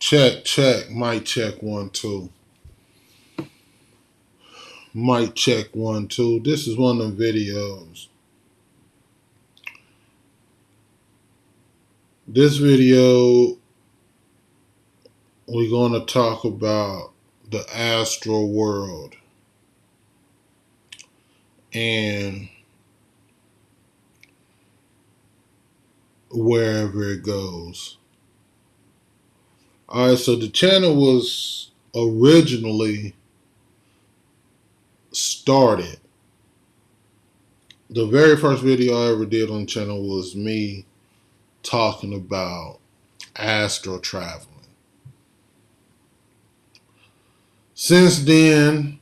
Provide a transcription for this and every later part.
Check. Mic check 1 2. Mic check 1 2. This is one of the videos. This video, we're going to talk about the astral world and wherever it goes. Alright, so the channel was originally started. The very first video I ever did on the channel was me talking about astral traveling. Since then,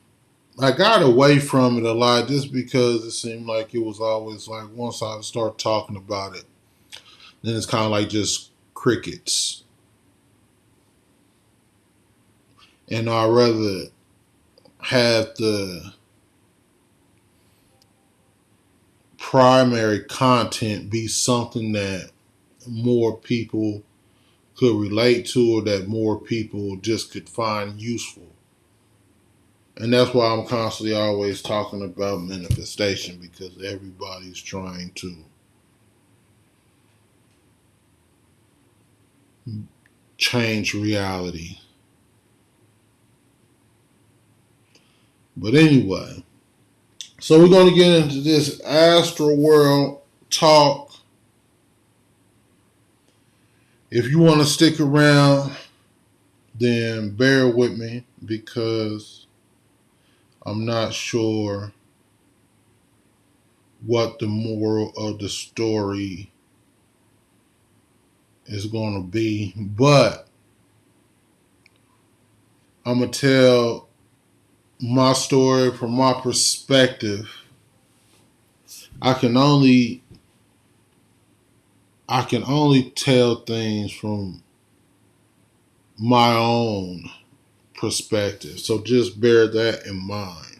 I got away from it a lot just because it seemed like it was always like once I start talking about it, then it's kind of like just crickets. And I'd rather have the primary content be something that more people could relate to or that more people just could find useful. And that's why I'm constantly always talking about manifestation, because everybody's trying to change reality. But anyway, so we're going to get into this astral world talk. If you want to stick around, then bear with me, because I'm not sure what the moral of the story is going to be, but I'm going to tell my story from my perspective. I can only tell things from my own perspective. So just bear that in mind.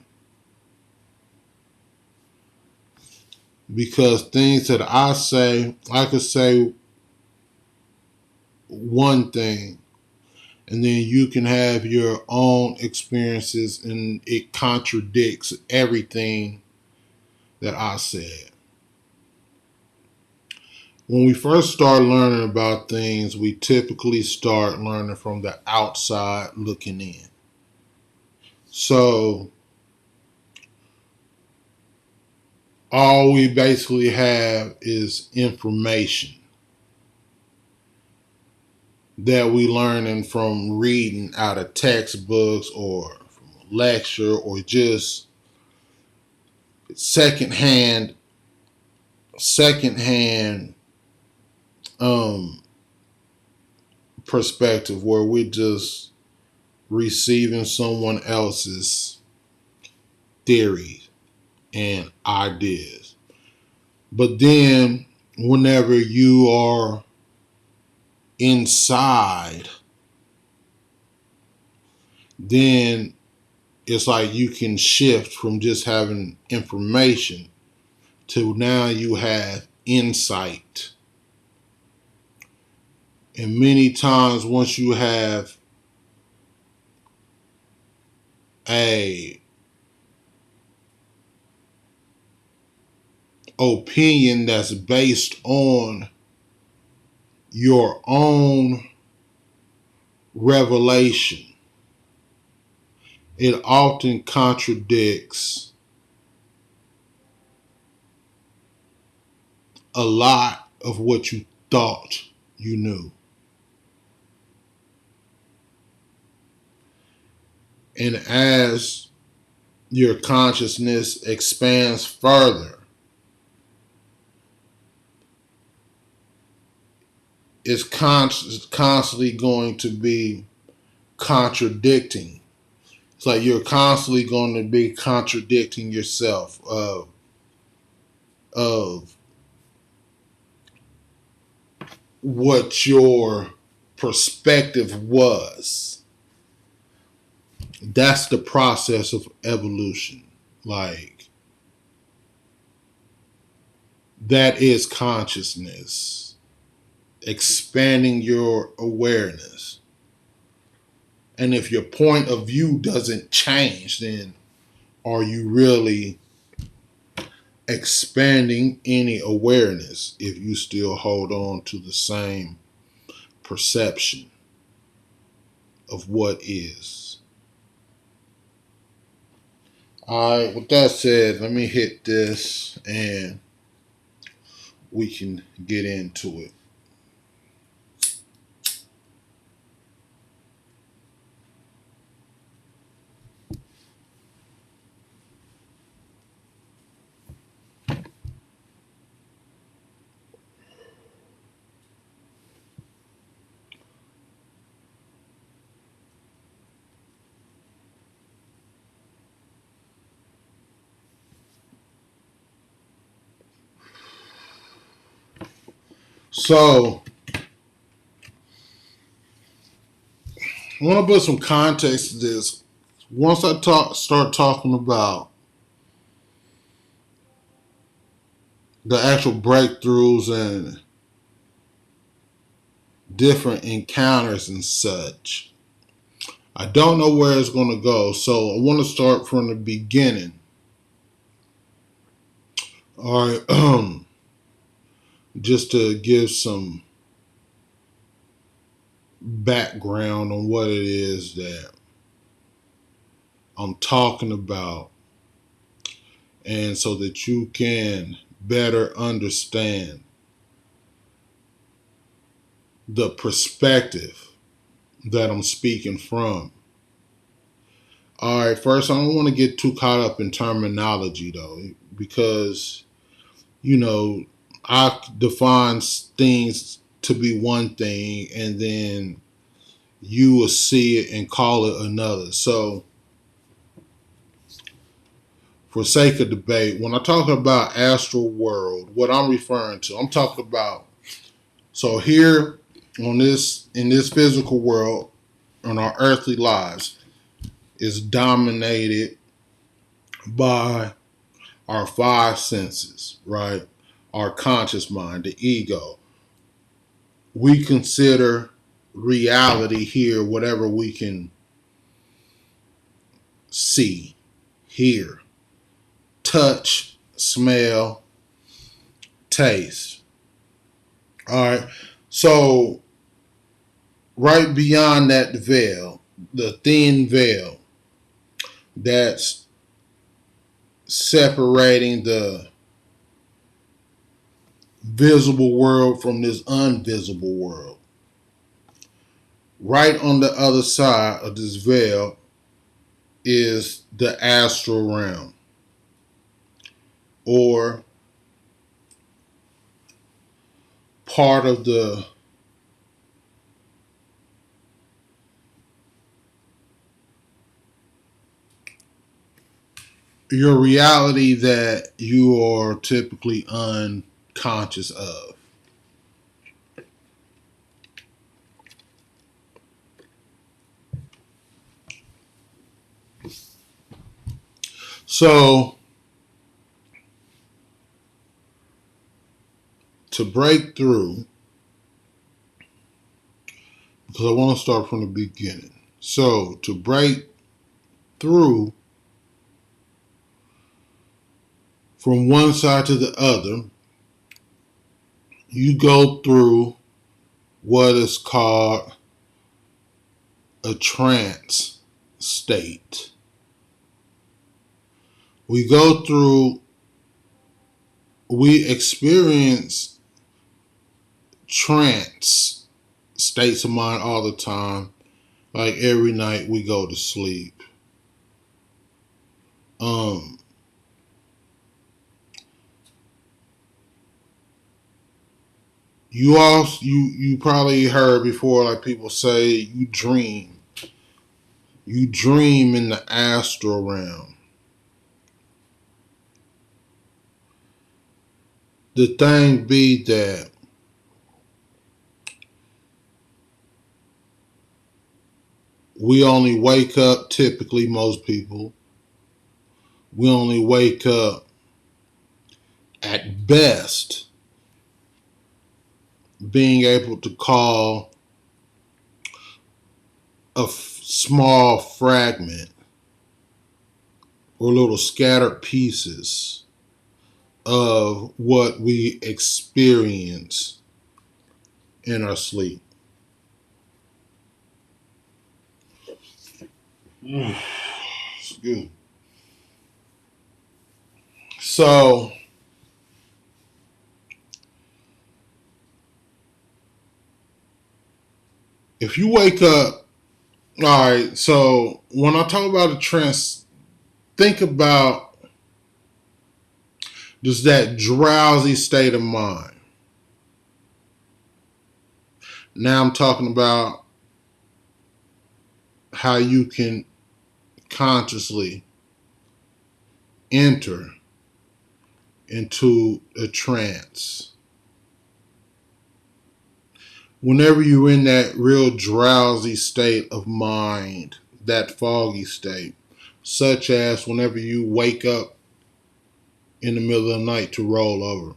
Because things that I say, I could say one thing, and then you can have your own experiences and it contradicts everything that I said. When we first start learning about things, we typically start learning from the outside looking in. So all we basically have is information that we learning from reading out of textbooks or from a lecture or just secondhand um perspective, where we're just receiving someone else's theories and ideas. But then whenever you are inside, then it's like you can shift from just having information to now you have insight. And many times once you have a opinion that's based on your own revelation, it often contradicts a lot of what you thought you knew. And as your consciousness expands further, it's constantly going to be contradicting. It's like you're constantly going to be contradicting yourself of what your perspective was. That's the process of evolution. Like, that is consciousness expanding your awareness. And if your point of view doesn't change, then are you really expanding any awareness if you still hold on to the same perception of what is? All right, with that said, let me hit this and we can get into it. So, I want to put some context to this. Once I start talking about the actual breakthroughs and different encounters and such, I don't know where it's going to go. So I want to start from the beginning. All right, just to give some background on what it is that I'm talking about, and so that you can better understand the perspective that I'm speaking from. All right, first, I don't want to get too caught up in terminology though, because, you know, I define things to be one thing and then you will see it and call it another. So, for sake of debate, when I talk about astral world, what I'm referring to, I'm talking about, so here on this, in this physical world, on our earthly lives, is dominated by our five senses, right? Our conscious mind, the ego. We consider reality here whatever we can see, hear, touch, smell, taste. All right. So, right beyond that veil, the thin veil that's separating the visible world from this invisible world, right on the other side of this veil is the astral realm, or part of the your reality that you are typically unconscious of. So, to break through, because I want to start from the beginning. So, to break through from one side to the other, you go through what is called a trance state. We go through, we experience trance states of mind all the time. Like every night we go to sleep. Um, you probably heard before, like people say, you dream. You dream in the astral realm. The thing be that we only wake up, typically most people, we only wake up at best being able to call small fragment or little scattered pieces of what we experience in our sleep. It's good. So, if you wake up, all right, so when I talk about a trance, think about just that drowsy state of mind. Now I'm talking about how you can consciously enter into a trance. Whenever you're in that real drowsy state of mind, that foggy state, such as whenever you wake up in the middle of the night to roll over.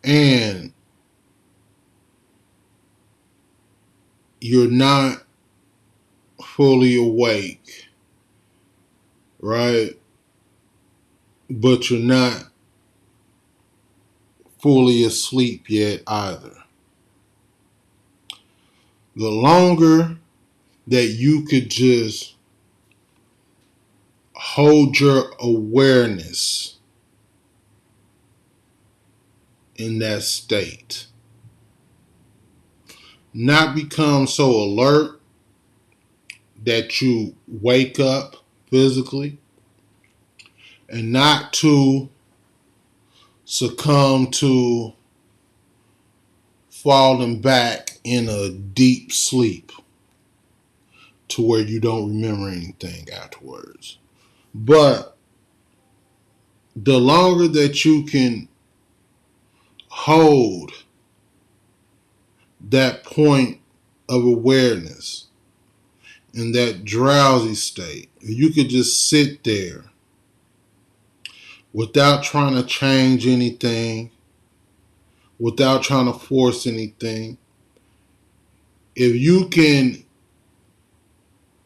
And you're not fully awake, right? But you're not fully asleep yet either. The longer that you could just hold your awareness in that state, not become so alert that you wake up physically, and not to succumb to falling back in a deep sleep to where you don't remember anything afterwards. But the longer that you can hold that point of awareness in that drowsy state, you could just sit there without trying to change anything, without trying to force anything. If you can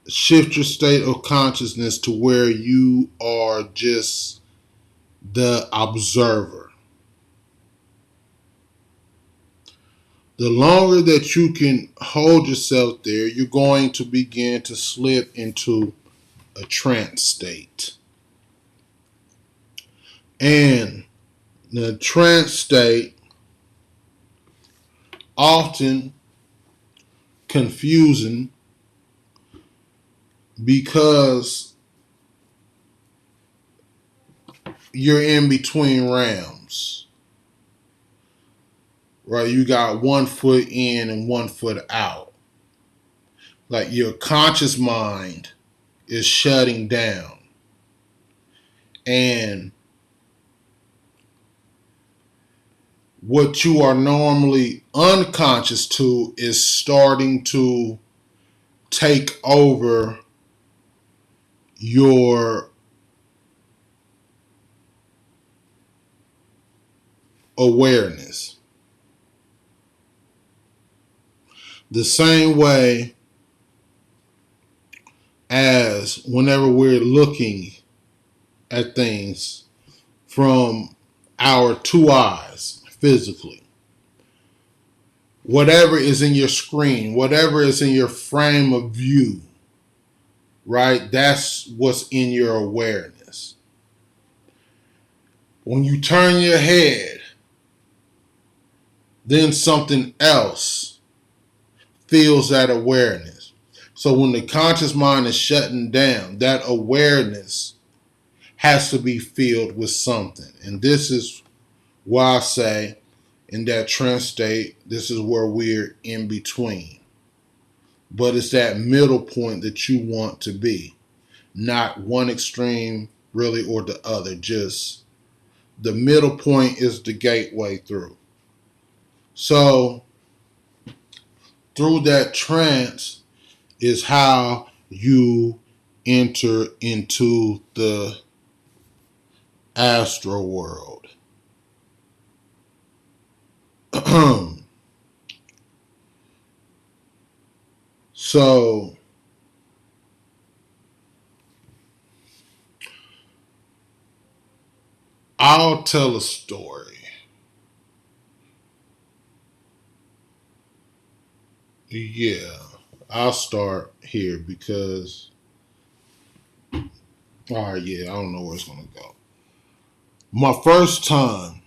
shift your state of consciousness to where you are just the observer, the longer that you can hold yourself there, you're going to begin to slip into a trance state. And the trance state often confusing because you're in between realms, right? You got 1 foot in and 1 foot out. Like your conscious mind is shutting down, and what you are normally unconscious to is starting to take over your awareness. The same way as whenever we're looking at things from our 2 eyes physically, whatever is in your screen, whatever is in your frame of view, right? That's what's in your awareness. When you turn your head, then something else fills that awareness. So when the conscious mind is shutting down, that awareness has to be filled with something. And this is why I say in that trance state, this is where we're in between. But it's that middle point that you want to be. Not one extreme really or the other. Just the middle point is the gateway through. So through that trance is how you enter into the astral world. So I'll tell a story. Yeah, I'll start here because, all right, yeah, I don't know where it's going to go. My first time,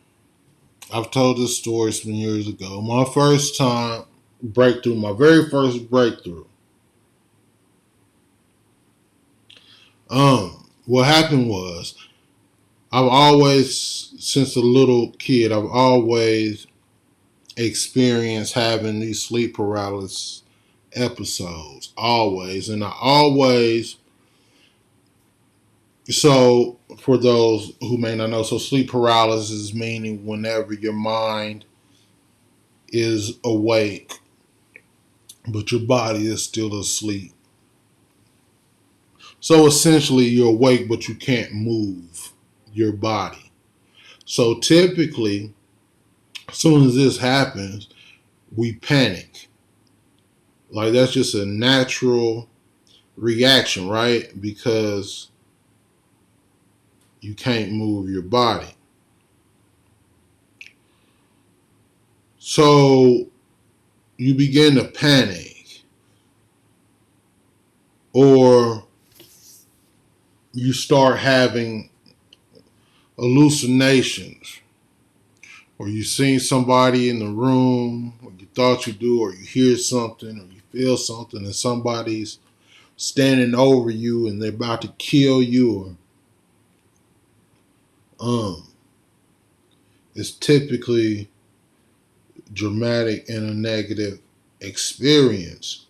I've told this story some years ago. My first time breakthrough, my very first breakthrough. What happened was, I've always, since a little kid, I've always experienced having these sleep paralysis episodes. Always. And I always, so for those who may not know, so sleep paralysis is meaning whenever your mind is awake, but your body is still asleep. So essentially, you're awake, but you can't move your body. So typically, as soon as this happens, we panic. Like that's just a natural reaction, right? Because you can't move your body. So you begin to panic, or you start having hallucinations, or you see somebody in the room, or you thought you do, or you hear something, or you feel something, and somebody's standing over you and they're about to kill you, or it's typically dramatic and a negative experience.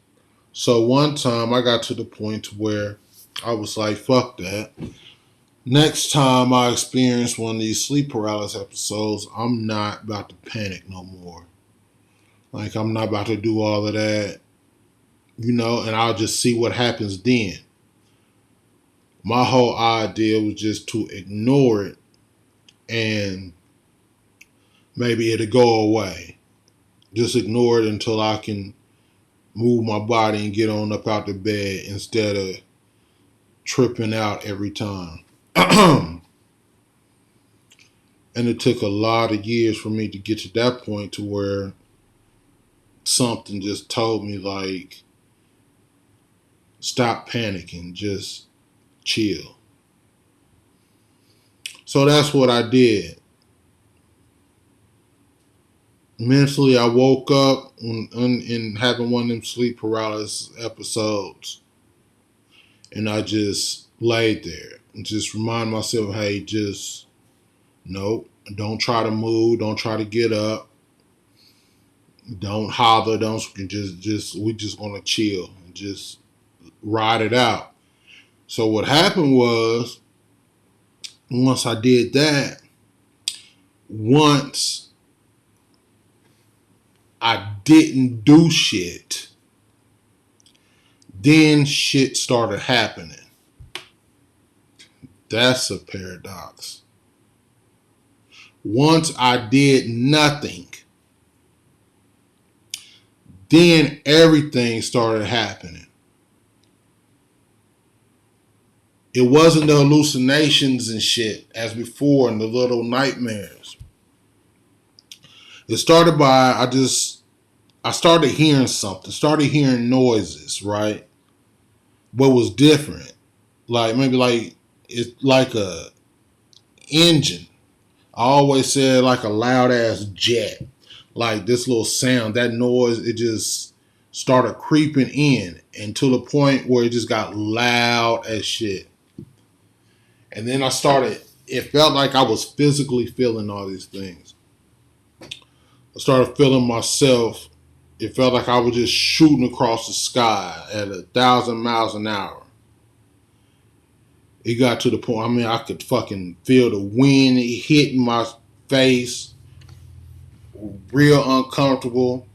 So one time I got to the point where I was like, fuck that. Next time I experience one of these sleep paralysis episodes, I'm not about to panic no more. Like, I'm not about to do all of that, and I'll just see what happens then. My whole idea was just to ignore it and maybe it'll go away. Just ignore it until I can move my body and get on up out the bed instead of tripping out every time. And it took a lot of years for me to get to that point to where something just told me, like, stop panicking, just chill. So that's what I did. Mentally, I woke up and having one of them sleep paralysis episodes, and I just laid there and just remind myself, hey, just nope, don't try to move, don't try to get up, don't holler, don't just we just gonna chill and just ride it out. So what happened was, once I did that, once I didn't do shit, then shit started happening. That's a paradox. Once I did nothing, then everything started happening. It wasn't the hallucinations and shit as before and the little nightmares. It started by I started hearing something, started hearing noises, right? What was different? Like maybe like it's like a engine. I always said like a loud ass jet. Like this little sound, that noise, it just started creeping in and to the point where it just got loud as shit. And then it felt like I was physically feeling all these things. I started feeling myself. It felt like I was just shooting across the sky at 1,000 miles an hour. It got to the point, I mean, I could fucking feel the wind hitting my face, real uncomfortable.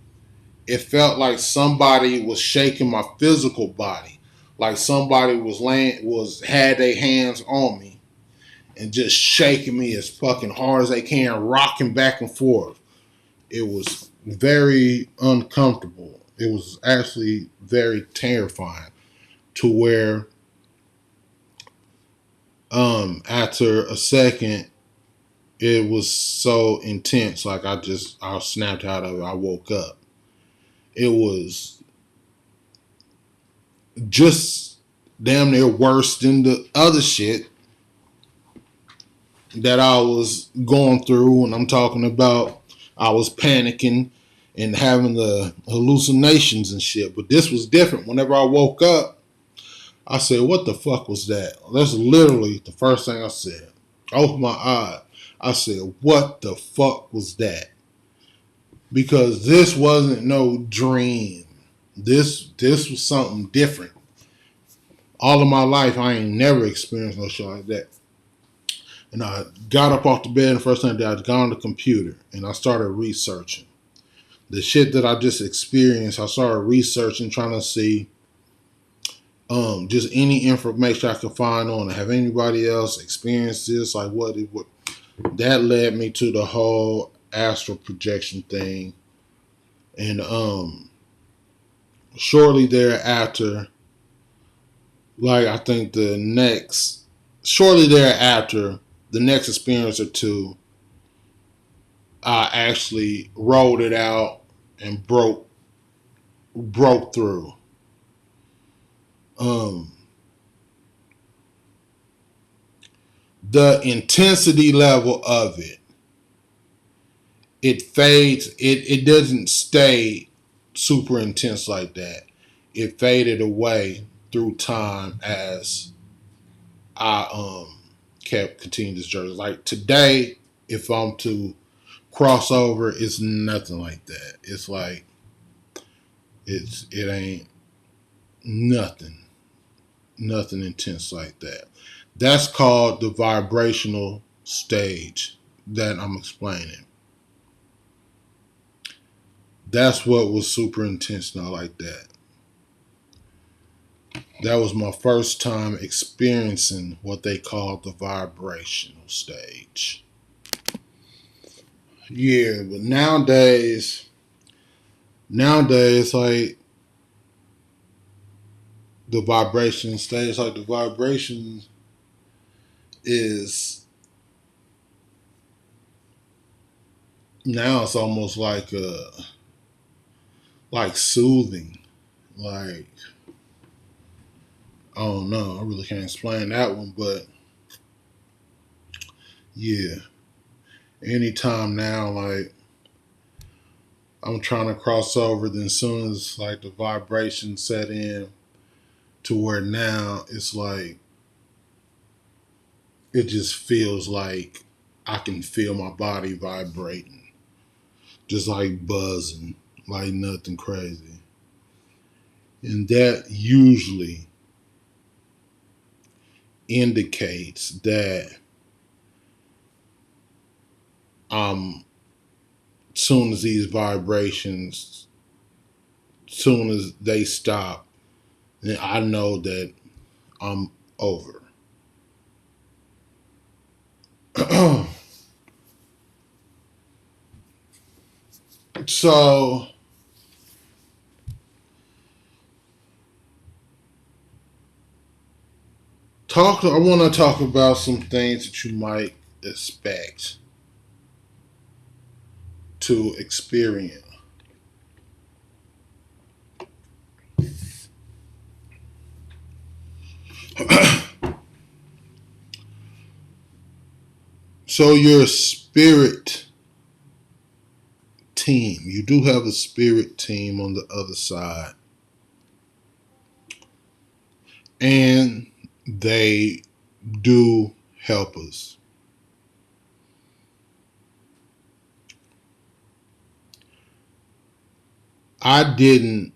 It felt like somebody was shaking my physical body, like somebody had their hands on me and just shaking me as fucking hard as they can, rocking back and forth. It was very uncomfortable. It was actually very terrifying to where after a second it was so intense, like I snapped out of it. I woke up. It was just damn near worse than the other shit that I was going through. And I'm talking about I was panicking and having the hallucinations and shit. But this was different. Whenever I woke up, I said, what the fuck was that? That's literally the first thing I said. I opened my eye. I said, what the fuck was that? Because this wasn't no dream. This was something different. All of my life, I ain't never experienced no shit like that. And I got up off the bed, and the first thing I did, I got on the computer and I started researching. The shit that I just experienced, I started researching, trying to see just any information I could find on it. Have anybody else experienced this? Like what it would. That led me to the whole astral projection thing. And shortly thereafter, like I think shortly thereafter, the next experience or two, I actually rolled it out and broke through. Um, the intensity level of it fades. It doesn't stay super intense like that. It faded away through time as I kept continuing this journey. Like today, if I'm to cross over, it's nothing like that. It's like it ain't nothing intense like that. That's called the vibrational stage that I'm explaining. That's what was super intense, not like that. That was my first time experiencing what they call the vibrational stage. Yeah, but nowadays, like the vibration is now it's almost like soothing. Like I don't know, I really can't explain that one, but yeah, anytime now, like I'm trying to cross over, then as soon as like the vibration set in to where now it's like it just feels like I can feel my body vibrating, just like buzzing, like nothing crazy. And that usually indicates that I'm soon as these vibrations, soon as they stop, then I know that I'm over. So I want to talk about some things that you might expect to experience. So your spirit team, you do have a spirit team on the other side, and they do help us. I didn't,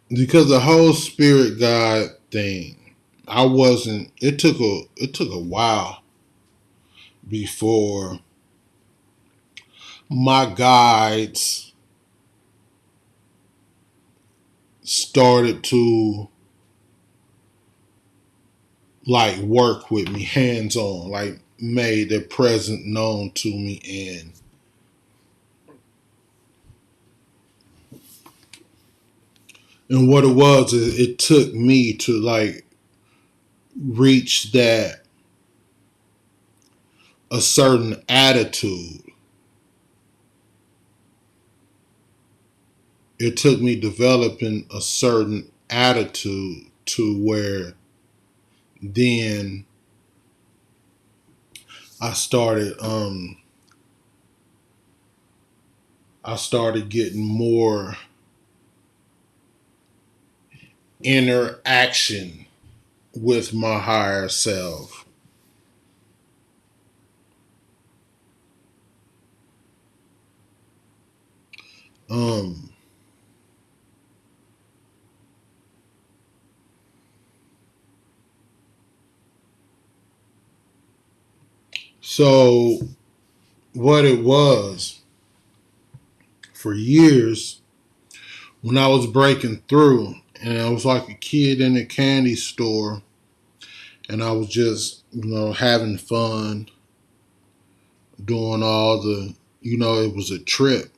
because the whole spirit guide thing, I wasn't. It took a while before my guides started to like work with me hands on, like made their presence known to me, and And what it was is it took me to like reach that a certain attitude. It took me developing a certain attitude to where then I started I started getting more interaction with my higher self. Um so what it was for years when I was breaking through and I was like a kid in a candy store and I was just, having fun, doing all the, it was a trip.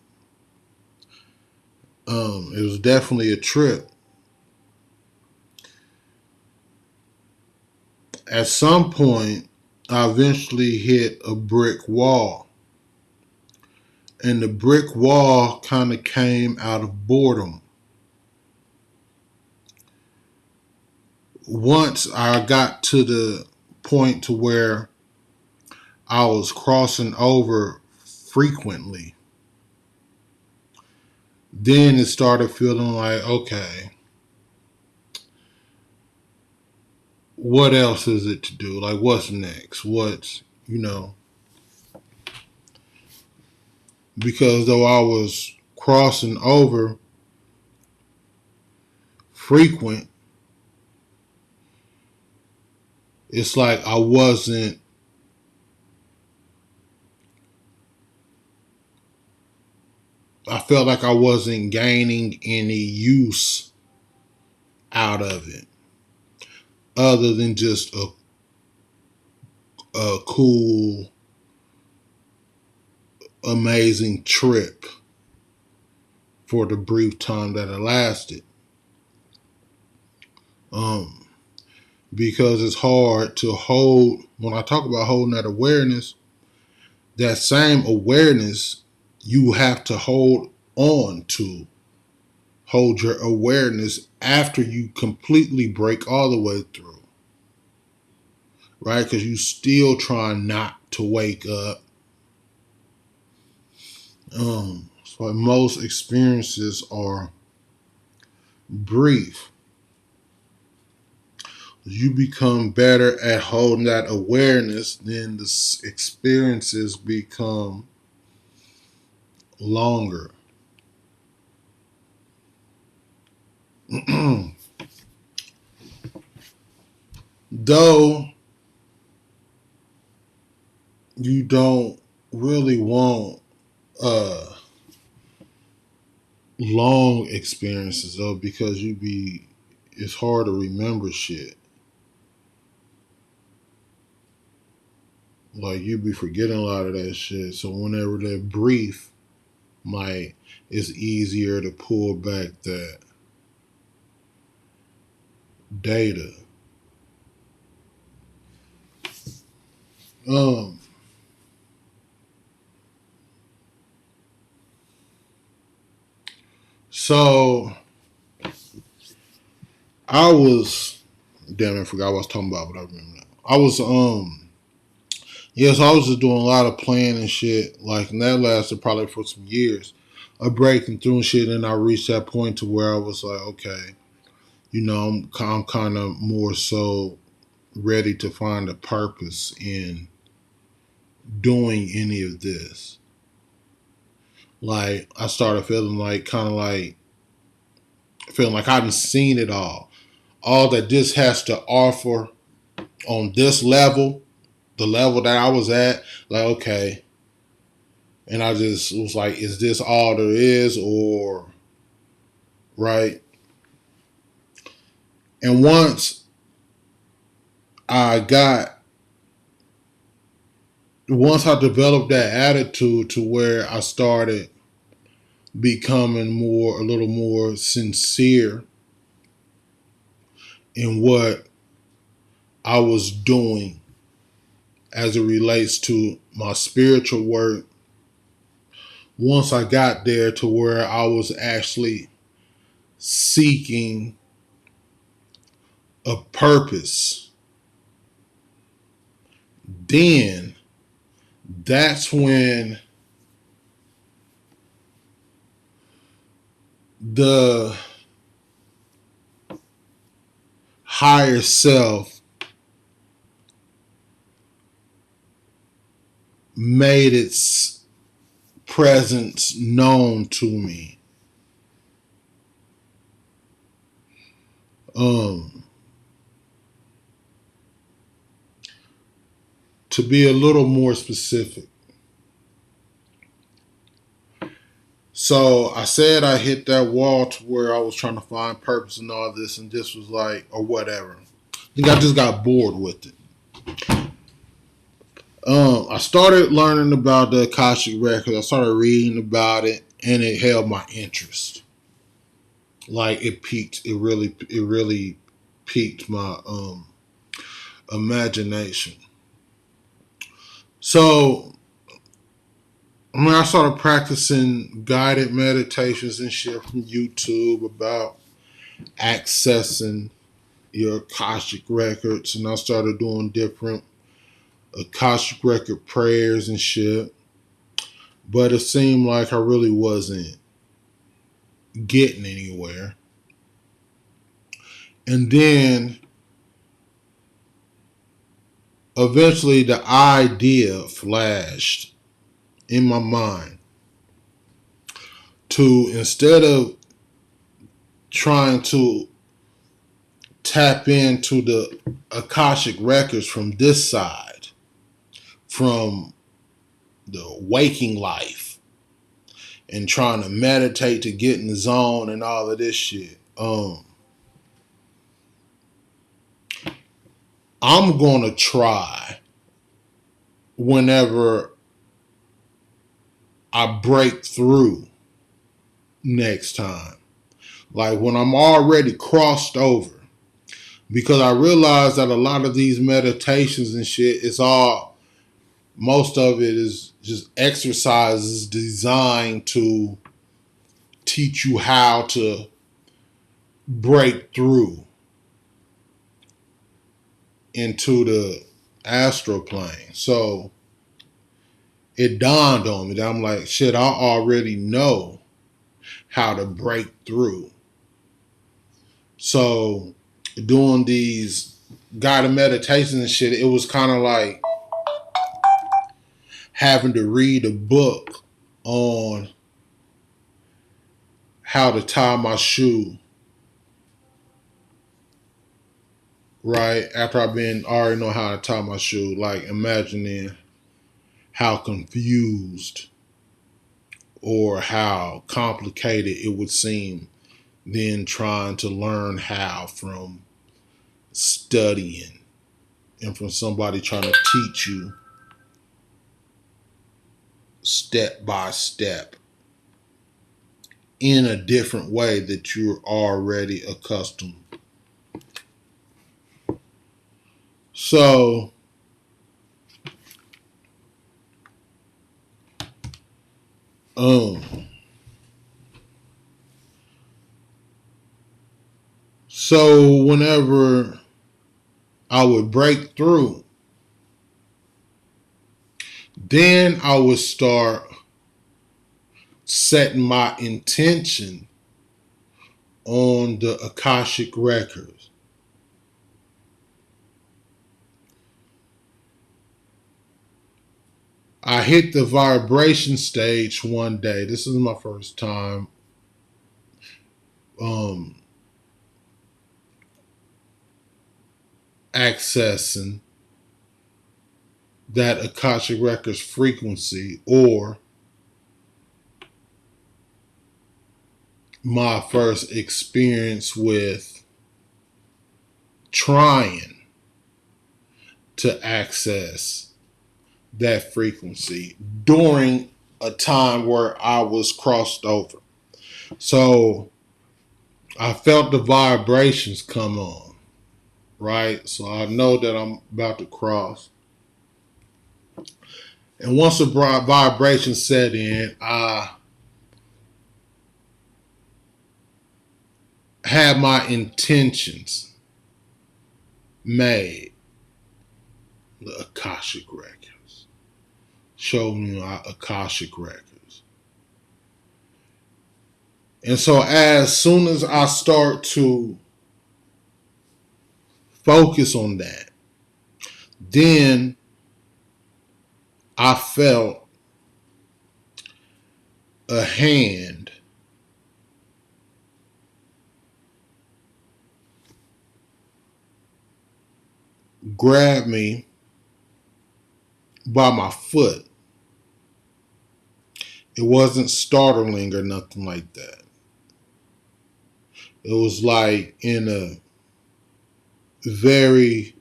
It was definitely a trip. At some point, I eventually hit a brick wall. And the brick wall kind of came out of boredom. Once I got to the point to where I was crossing over frequently, then it started feeling like, okay, what else is it to do? Like, what's next? Because though I was crossing over frequent, it's like I felt like I wasn't gaining any use out of it other than just a cool, amazing trip for the brief time that it lasted. Um, because it's hard to hold, when I talk about holding that awareness, that same awareness you have to hold your awareness after you completely break all the way through, right? Because you still trying not to wake up. So most experiences are brief. You become better at holding that awareness, then the experiences become longer. Though you don't really want uh long experiences though, because it's hard to remember shit. Like you be forgetting a lot of that shit. So whenever they're brief, might it's easier to pull back that data. Um so I was damn I forgot what I was talking about, but I remember now. I was yes, I was just doing a lot of playing and shit. Like, and that lasted probably for some years of breaking through and shit. And I reached that point to where I was like, okay, I'm kind of more so ready to find a purpose in doing any of this. Like, I started feeling like, kind of like, feeling like I've seen it all that this has to offer on this level, the level that I was at. Like, okay, and I just was like, is this all there is, or right? And I got, once I developed that attitude to where I started becoming a little more sincere in what I was doing as it relates to my spiritual work once I got there to where I was actually seeking a purpose. Then that's when the higher self made its presence known to me. To be a little more specific. So I said I hit that wall to where I was trying to find purpose and all this, and this was like, or whatever. I think I just got bored with it. I started learning about the Akashic Records. I started reading about it, and it held my interest. Like it piqued. It really piqued my imagination. So I started practicing guided meditations and shit from YouTube about accessing your Akashic records, and I started doing different Akashic record prayers and shit. But it seemed like I really wasn't getting anywhere. And then eventually the idea flashed in my mind to, instead of trying to tap into the Akashic records from this side, from the waking life, and trying to meditate to get in the zone and all of this shit. I'm gonna try whenever I break through next time. Like when I'm already crossed over. Because I realize that a lot of these meditations and shit, most of it is just exercises designed to teach you how to break through into the astral plane. So it dawned on me that I'm like, shit, I already know how to break through. So doing these guided meditations and shit, it was kind of like having to read a book on how to tie my shoe, right? After I already know how to tie my shoe, like imagining how confused or how complicated it would seem then trying to learn how from studying and from somebody trying to teach you step by step in a different way that you're already accustomed. So so whenever I would break through, then I would start setting my intention on the Akashic records. I hit the vibration stage one day. This is my first time accessing that Akashic records frequency, or my first experience with trying to access that frequency during a time where I was crossed over. So I felt the vibrations come on. right? So I know that I'm about to cross. And once the vibration set in, I had my intentions made. The Akashic Records. Show me my Akashic Records. And so as soon as I start to focus on that, then I felt a hand grab me by my foot. It wasn't startling or nothing like that. It was like in a very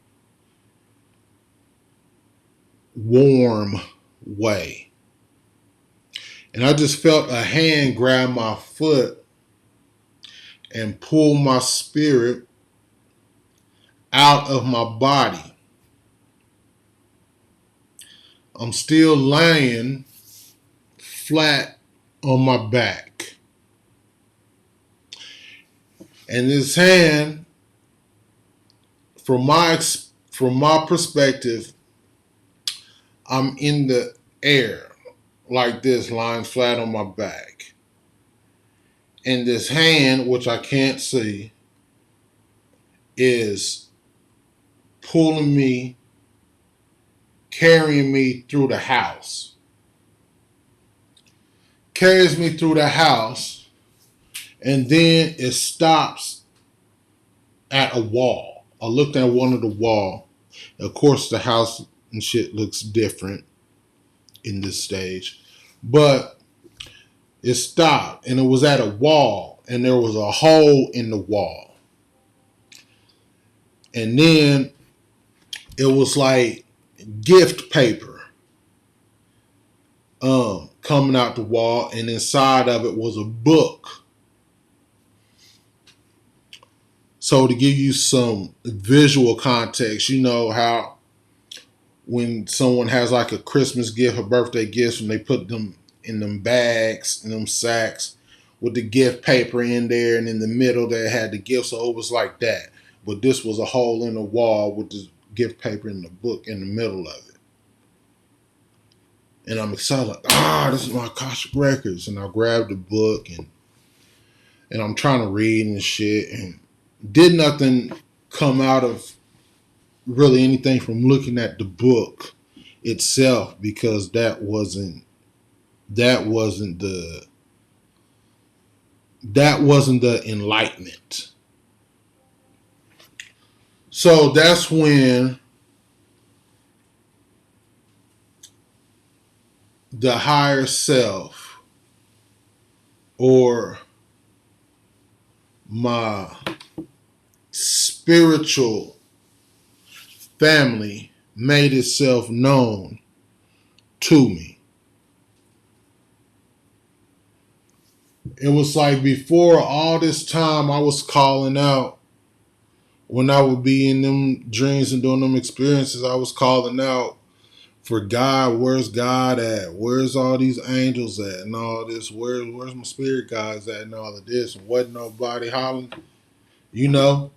warm way. And I just felt a hand grab my foot and pull my spirit out of my body. I'm still laying flat on my back. And this hand, from my perspective, I'm in the air like this, lying flat on my back. And this hand, which I can't see, is pulling me, carrying me through the house. Carries me through the house, and then it stops at a wall. I looked at one of the wall. Of course, the house and shit looks different in this stage, but it stopped, and it was at a wall, and there was a hole in the wall, and then it was like gift paper coming out the wall, and inside of it was a book. So to give you some visual context, you know how when someone has like a Christmas gift or birthday gifts, when they put them in them bags, in them sacks with the gift paper in there, and in the middle they had the gift, so it was like that. But this was a hole in the wall with the gift paper in the book in the middle of it. And I'm excited, like, this is my Akashic Records. And I grabbed the book and I'm trying to read and shit, and did nothing come out of really anything from looking at the book itself, because that wasn't the enlightenment. So that's when the higher self, or my spiritual family, made itself known to me. It was like before all this time I was calling out, when I would be in them dreams and doing them experiences, I was calling out for God. Where's God at? Where's all these angels at and all this? Where's my spirit guides at and all of this? And wasn't nobody hollering, you know?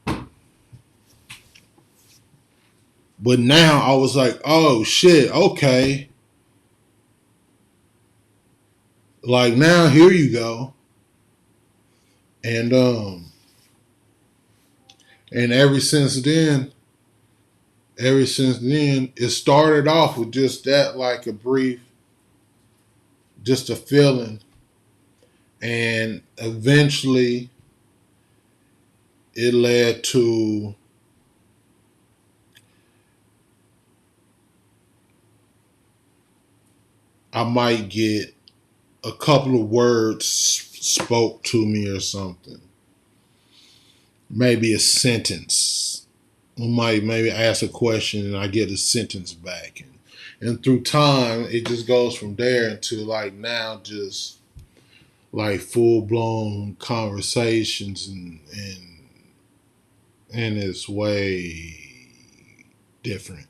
But now I was like, oh shit, okay. Like now here you go. And and ever since then, it started off with just that, like a brief, just a feeling. And eventually it led to I might get a couple of words spoke to me or something. Maybe a sentence. I might maybe ask a question and I get a sentence back. And through time, it just goes from there into like now just like full blown conversations and and it's way different.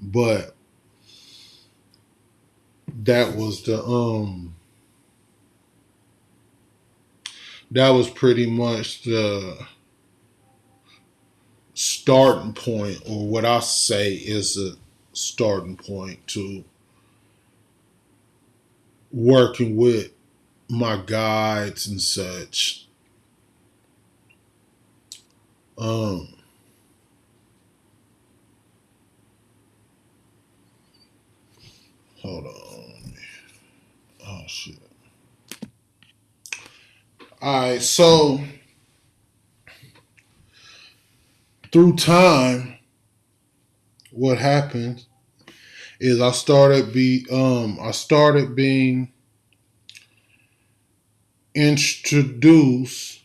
But that was that was pretty much the starting point, or what I say is a starting point to working with my guides and such. Um, Hold on. Oh shit. All right, so through time, what happened is I started being introduced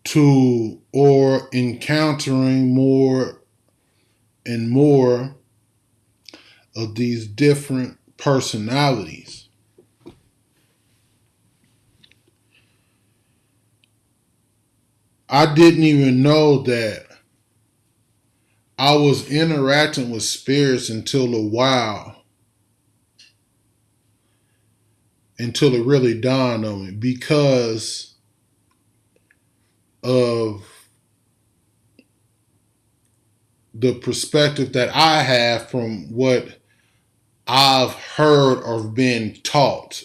to or encountering more and more of these different personalities. I didn't even know that I was interacting with spirits until it really dawned on me, because of the perspective that I have from what I've heard or been taught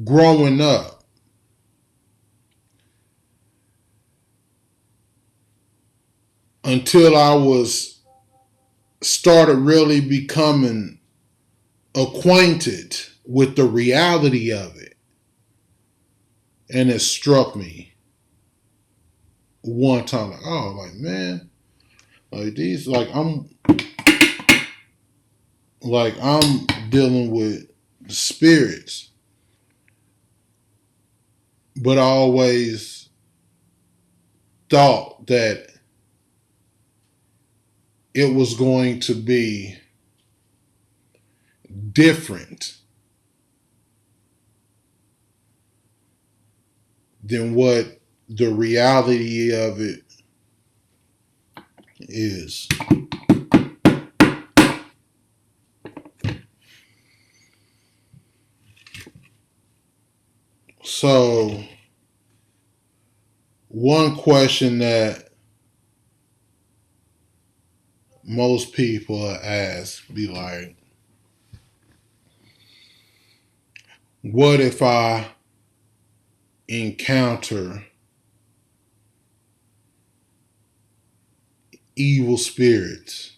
growing up. Until I was started really becoming acquainted with the reality of it. And it struck me one time, like, oh, like, man, like these, I'm dealing with the spirits, but I always thought that it was going to be different than what the reality of it is. So, one question that most people ask be like, what if I encounter evil spirits,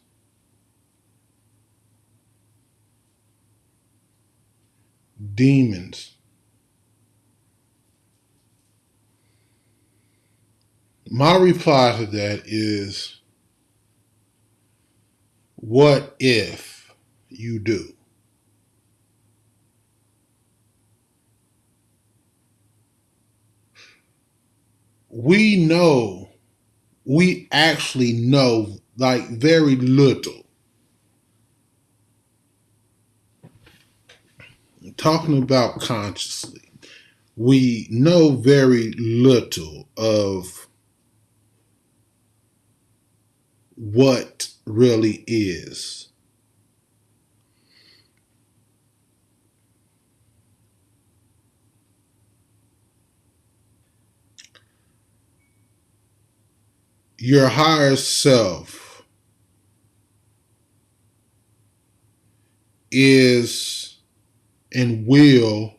demons? My reply to that is, what if you do? We know, we actually know like very little. Talking about consciously, we know very little of what really is. Your higher self is and will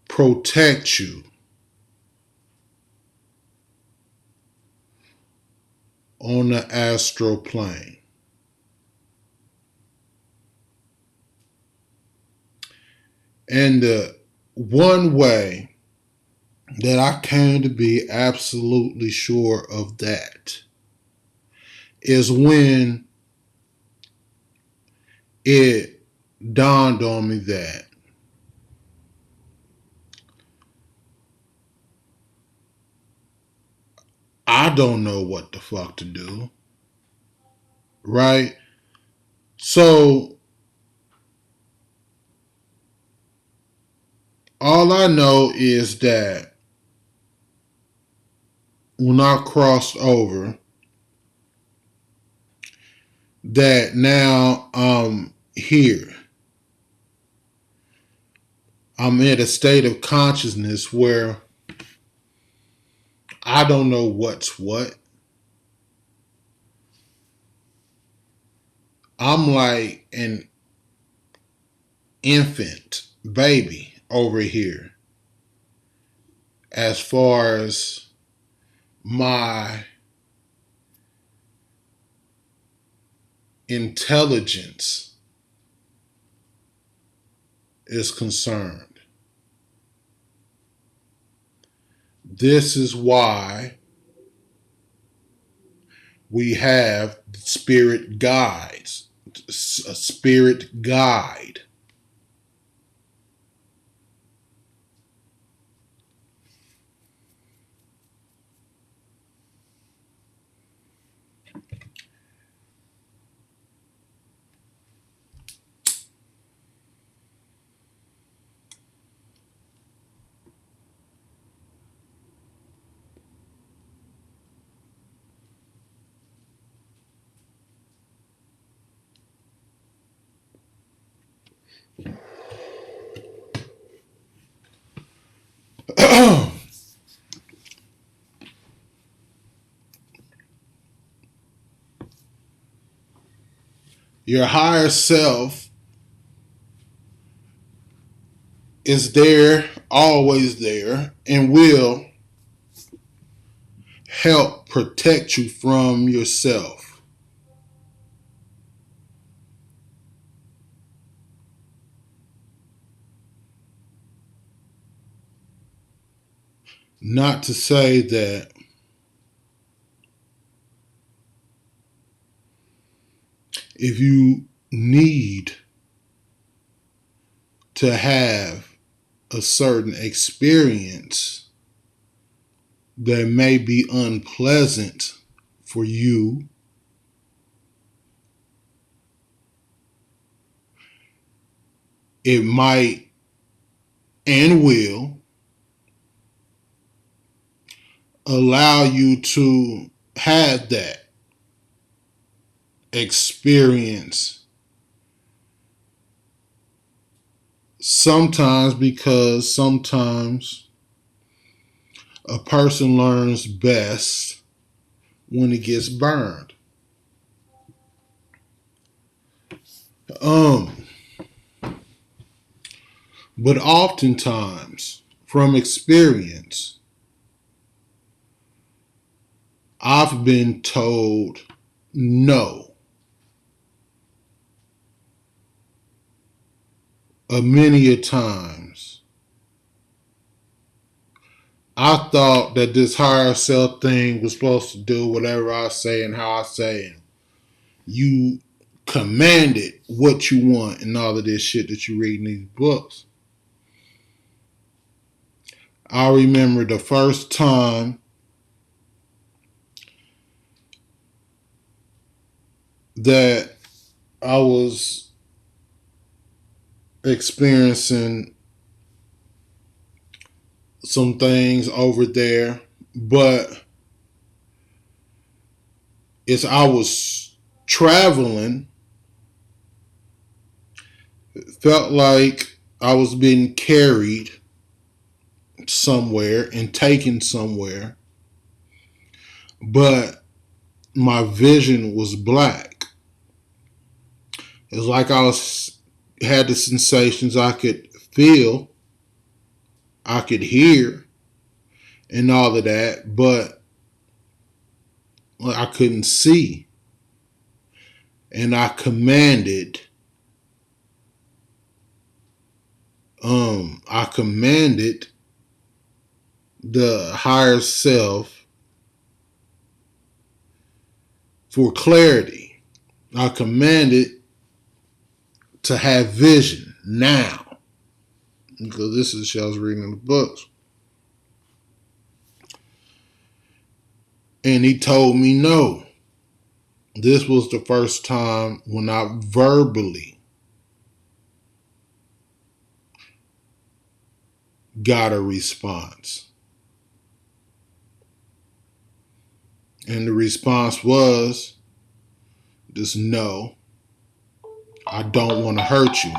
protect you on the astral plane. And the one way that I came to be absolutely sure of that is when it dawned on me that I don't know what the fuck to do, right? So all I know is that when I crossed over that now I'm here. I'm in a state of consciousness where I don't know what's what. I'm like an infant baby over here as far as my intelligence is concerned. This is why we have spirit guides, a spirit guide. Your higher self is there, always there, and will help protect you from yourself. Not to say that if you need to have a certain experience that may be unpleasant for you, it might and will allow you to have that experience. Sometimes, because sometimes a person learns best when it gets burned. Um, but oftentimes, from experience, I've been told no a many a times. I thought that this higher self thing was supposed to do whatever I say and how I say it. You commanded what you want and all of this shit that you read in these books. I remember the first time that I was experiencing some things over there, but as I was traveling, it felt like I was being carried somewhere and taken somewhere, but my vision was black. It was like I was had the sensations I could feel, I could hear, and all of that, but I couldn't see. And I commanded the higher self for clarity. I commanded to have vision now. Because this is what I was reading in the books. And he told me no. This was the first time when I verbally got a response. And the response was just no, I don't want to hurt you.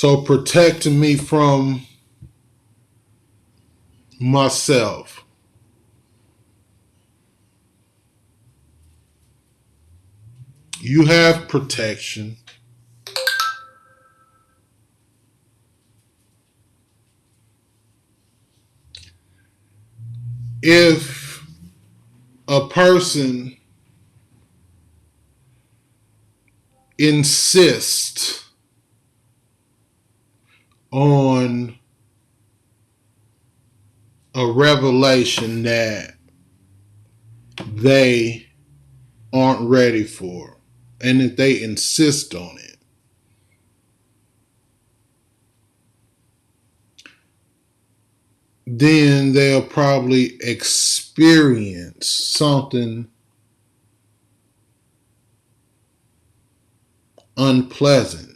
So protecting me from myself. You have protection. If a person insists on a revelation that they aren't ready for, and if they insist on it, then they'll probably experience something unpleasant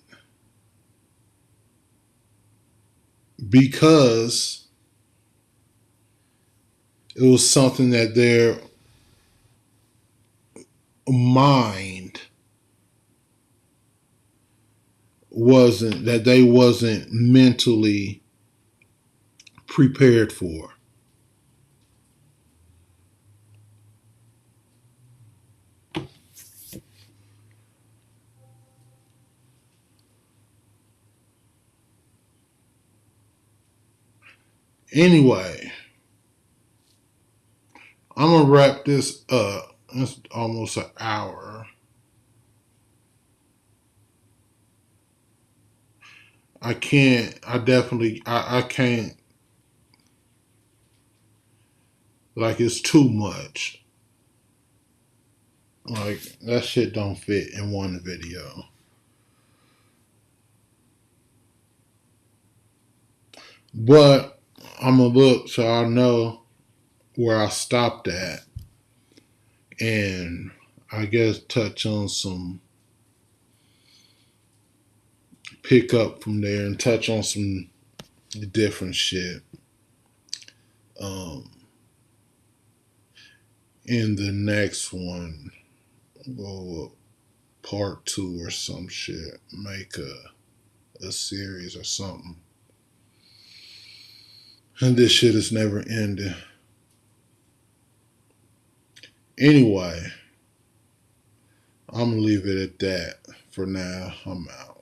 because it was something that their mind they wasn't mentally prepared for. Anyway, I'm gonna wrap this up. It's almost an hour. I can't, like, it's too much. Like, that shit don't fit in one video. But I'm gonna look so I know where I stopped at, and I guess touch on some, pick up from there and touch on some different shit um, in the next one. Well, part two or some shit. Make a series or something. And this shit is never ending. Anyway, I'm gonna leave it at that for now. I'm out.